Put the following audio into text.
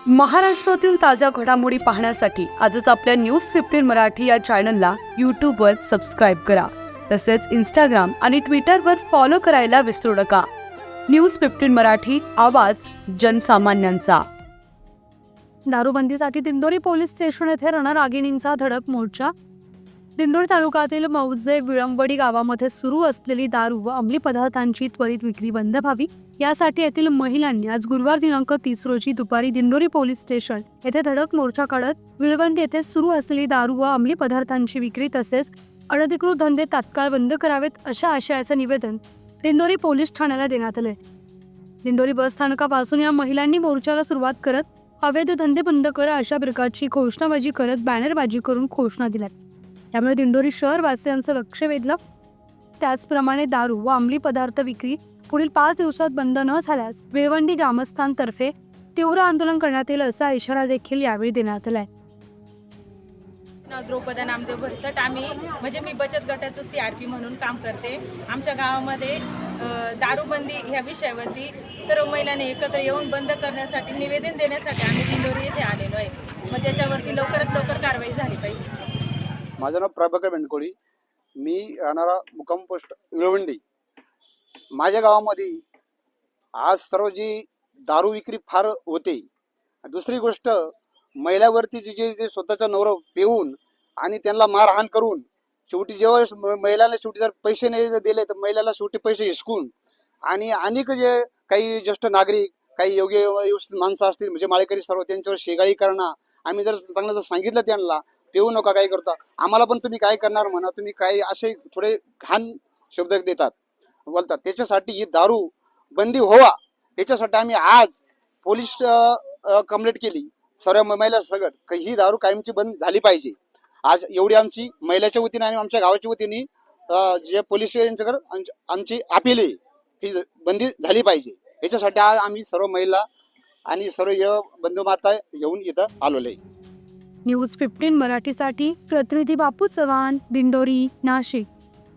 महाराष्ट्रातील ताज्या घडामोडी पाहण्यासाठी आजच आपल्या न्यूज 15 मराठी या चॅनलला यूट्यूबवर सबस्क्राईब करा. तसेच इंस्टाग्राम आणि ट्विटरवर फॉलो करायला विसरू नका. न्यूज 15 मराठी, आवाज जनसामान्यांचा. दारूबंदीसाठी दिंडोरी पोलीस स्टेशन येथे रणरागिणींचा धडक मोर्चा. दिंडोरी तालुक्यातील मौजे विळंबडी गावामध्ये सुरू असलेली दारू व अंमली पदार्थांची त्वरित विक्री बंद व्हावी यासाठी येथील महिलांनी आज गुरुवार दिनांक 30 रोजी दुपारी दिंडोरी पोलीस स्टेशन येथे धडक मोर्चा काढत विळवंडी येथे सुरू असलेली दारू व अंमली पदार्थांची विक्री तसेच अनधिकृत धंदे तात्काळ बंद करावेत अशा आशयाचे निवेदन दिंडोरी पोलीस ठाण्याला देण्यात आले. दिंडोरी बस स्थानकापासून या महिलांनी मोर्चाला सुरुवात करत अवैध धंदे बंद करा अशा प्रकारची घोषणाबाजी करत बॅनरबाजी करून घोषणा दिल्या. त्यामुळे दिंडोरी शहरवासियांचं लक्ष वेधलं. त्याचप्रमाणे दारू व अंमली पदार्थ विक्री पुढील 5 दिवसात बंद न झाल्यास विळवंडी ग्रामस्थांतर्फे तीव्र आंदोलन करण्यात येईल असा इशारा देखील यावेळी देण्यात आलाय. द्रौपदा नामदेव भरसट. आम्ही मी बचत गटाचं CRP म्हणून काम करते. आमच्या गावामध्ये दारूबंदी ह्या विषयावरती सर्व महिलांनी एकत्र येऊन बंद करण्यासाठी निवेदन देण्यासाठी आम्ही दिंडोरी येथे आलेलो आहे. मग त्याच्यावरती लवकरात लवकर कारवाई झाली पाहिजे. माझं नाव प्रभाकर बेंडकोळी. मी राहणारा मुक्काम पोस्ट विळवंडी. माझ्या गावामध्ये आज सर्व जी दारू विक्री फार होते. दुसरी गोष्ट, महिलावरती जे स्वतःचा नवरा पेऊन आणि त्यांना मारहाण करून शेवटी जेव्हा महिलाला शेवटी जर पैसे नाही दिले तर महिलाला शेवटी पैसे हिसकून आणि अनेक जे काही ज्येष्ठ नागरिक, काही योग्य व्यवस्थित माणसं असतील म्हणजे माळेकरी सर्व त्यांच्यावर शेगाळी करणं. आम्ही जर चांगलं जर सांगितलं त्यांना पेऊ नका, काय करता आम्हाला पण तुम्ही काय करणार म्हणा, तुम्ही काय असे थोडे घाण शब्द देतात बोलतात. त्याच्यासाठी ही दारू बंदी व्हावा याच्यासाठी आम्ही आज पोलीस कंप्लेंट केली सर्व महिला सगळं ही दारू कायमची बंद झाली पाहिजे. आज एवढी आमची महिलाच्या वतीने आणि आमच्या गावाच्या वतीने जे पोलीस यांच्याकडे आमची अपील आहे, ही बंदी झाली पाहिजे. याच्यासाठी आज आम्ही सर्व महिला आणि सर्व बंधुमाता येऊन इथं आलेलो आहे. न्यूज 15 मराठीसाठी प्रतिनिधी बापू चव्हाण, दिंडोरी, नाशिक.